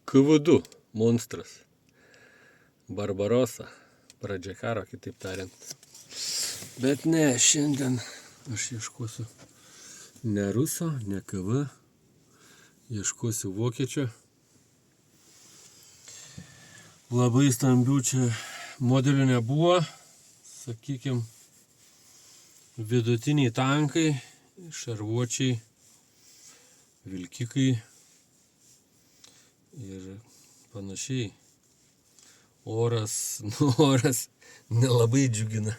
KV2 monstras. Barbarosa. Pradžia karo, kitaip tariant. Bet ne, šiandien aš ieškosiu ne ruso, ne KV. Ieškosiu vokiečio. Labai stambių čia modelių nebuvo. Sakykime, vidutiniai tankai, šarvuočiai, vilkikai ir panašiai. Oras nelabai džiugina.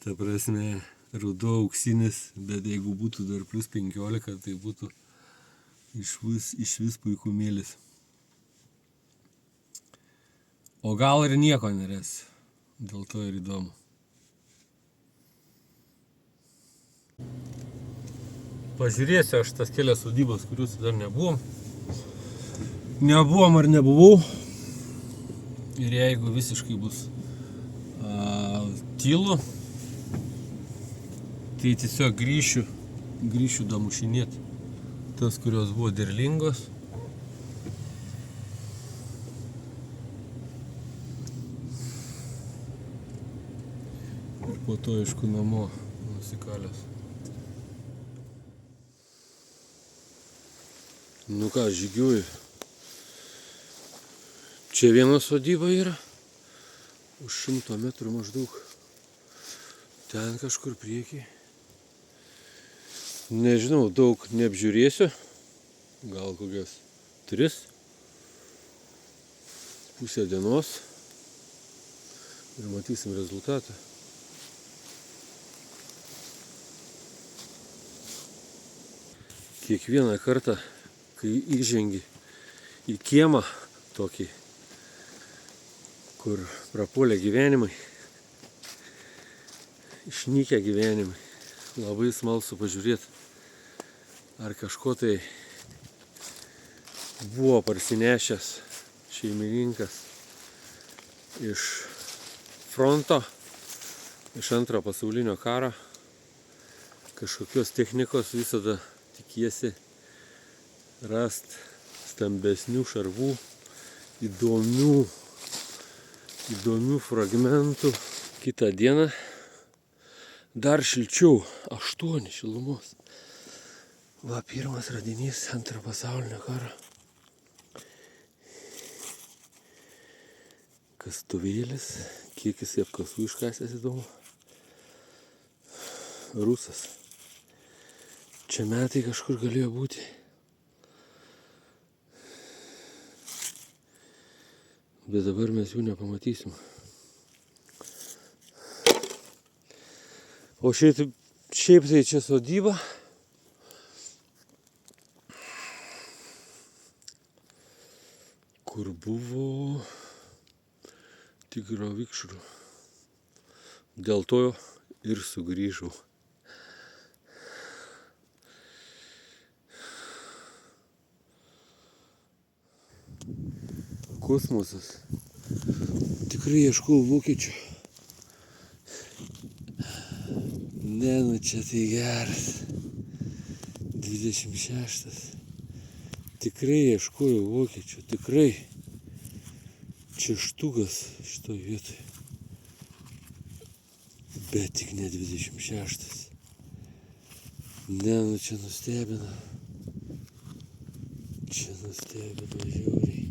Ta prasme, ruduo auksinis, bet jeigu būtų dar plus 15, tai būtų išvis puikumėlis. O gal ir nieko neresiu. Dėl to ir įdomu. Pažiūrėsiu aš tas kelias sodybas, kuriuose dar nebuvom. Nebuvom ar nebuvau. Ir jeigu visiškai bus tylu, tai tiesiog grįšiu damušinėti tas, kurios buvo derlingos. Ir po to, aišku, namo nusikalęs. Nu ką, žygiuoju. Čia viena sodyba yra, už 100 metrų maždaug. Ten kažkur prieky. Nežinau, daug neapžiūrėsiu. Gal kokias 3. Pusę dienos. Ir matysim rezultatą. Kiekvieną kartą, kai įžengi į kiemą tokį, kur prapuolė gyvenimai, išnykę gyvenimai, labai smalsu pažiūrėti, ar kažko tai buvo parsinešęs šeimininkas iš fronto, iš Antrojo pasaulinio karo, kažkokios technikos. Visada tikiesi rast stambesnių šarvų, įdomių fragmentų. Kitą dieną dar šilčiau, 8 šilumos. Va, pirmas radinys Antrojo pasaulinio karo. Kastuvėlis, kiek jis apkasų iškasęs, įdomu. Rusas. Čia metai kažkur galėjo būti. Bet dabar mes jų nepamatysim. O šiaip tai čia sodyba. Kur buvo tigro vikšrų. Dėl to ir sugrįžau. Kosmosas. Tikrai ieškau vokiečių. Ne, nu čia tai geras. 26. Tikrai ieškojau vokiečių. Tikrai. Čia štukas šitoj vietoj. Bet tik ne 26. Ne, nu čia nustebina. Čia nustebina žiauriai.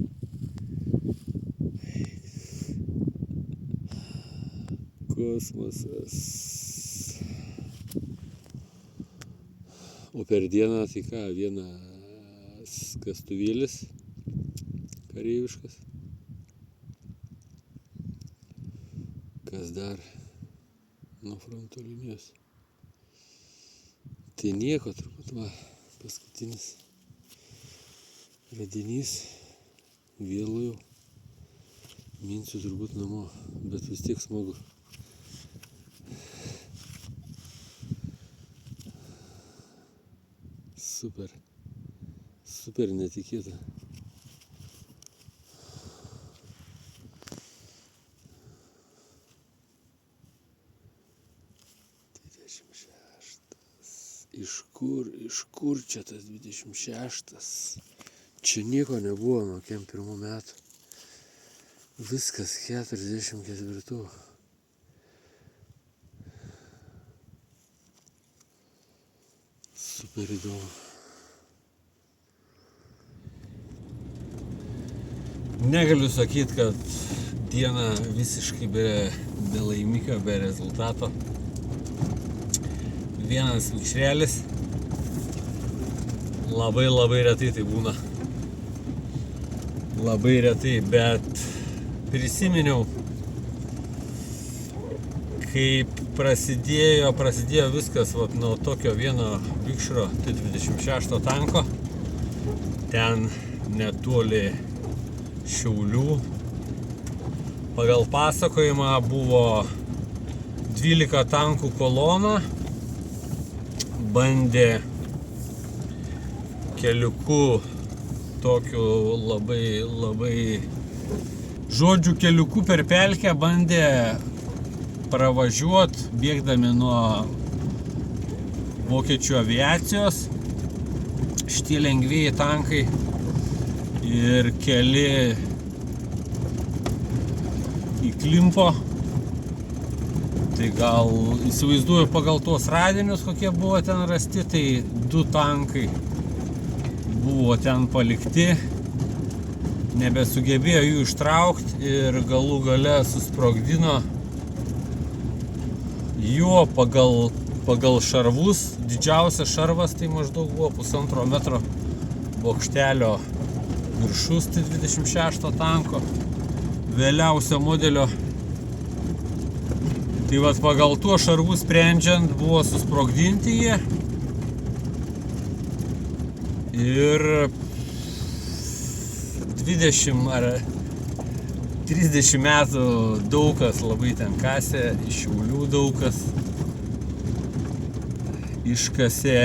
Kosmosas. O per dieną tai ką, vienas kastuvėlis kareiviškas. Kas dar nuo fronto linijos. Tai nieko turbūt, va, paskutinis radinys. Vėlu jau. Minsiu turbūt namo, bet vis tiek smagu. Super netikėta. Iš kur čia tas 26? Čia nieko nebuvo nuo 41 metų. Viskas 44. Super įdomu. Negaliu sakyti, kad diena visiškai be laimikio, be rezultato. Vienas vikšrelis. Labai retai tai būna. Labai retai, bet prisiminiau, kaip prasidėjo viskas nuo tokio vieno vikšro T26 tanko. Ten netoli Šiaulių. Pagal pasakojimą buvo 12 tankų kolona. Bandė keliuku tokiu labai žodžiu keliuku per pelkę bandė pravažiuot, bėgdami nuo vokiečių aviacijos. Šitie lengvieji tankai ir keli įklimpo. Tai gal įsivaizduoju pagal tuos radinius, kokie buvo ten rasti, tai 2 tankai buvo ten palikti, nebesugebėjo jų ištraukti ir galų gale susprogdino. Jo pagal šarvus, didžiausias šarvas tai maždaug buvo 1,5 metro bokštelio viršus T26 tanko, vėliausio modelio. Tai vat pagal tuo šarvus sprendžiant buvo susprogdinti jie. Ir 20 ar 30 metų daug kas labai ten kasė, iš Šiaulių daug kas iškasė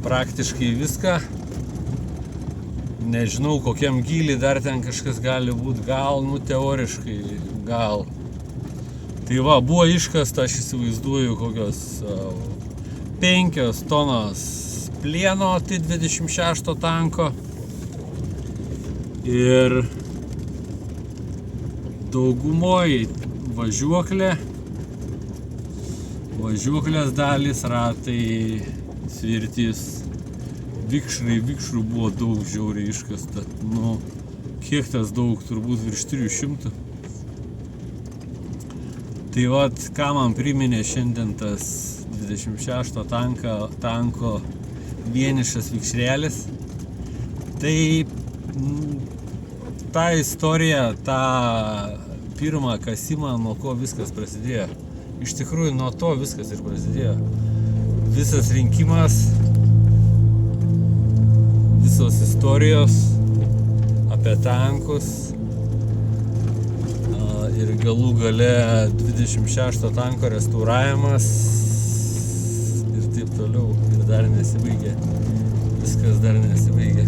praktiškai viską. Nežinau, kokiam gylį dar ten kažkas gali būti, gal, teoriškai, gal. Tai va, buvo iškasta, aš įsivaizduoju, kokios 5 tonos plieno T26 tanko ir daugumoj važiuoklės dalys, ratai, svirtys, vikšrų buvo daug žiauriai iškasta. Kiek tas daug, turbūt virš 300. Tai vat, ką man priminė šiandien tas 26 tanko vienišas vikšrelis, tai ta istorija, tą pirmą kasimą, nuo ko viskas prasidėjo. Iš tikrųjų, nuo to viskas ir prasidėjo. Visas rinkimas, visos istorijos apie tankus ir galų gale 26 tanko restauravimas ir taip toliau. Ir dar nesibaigė. Viskas dar nesibaigė.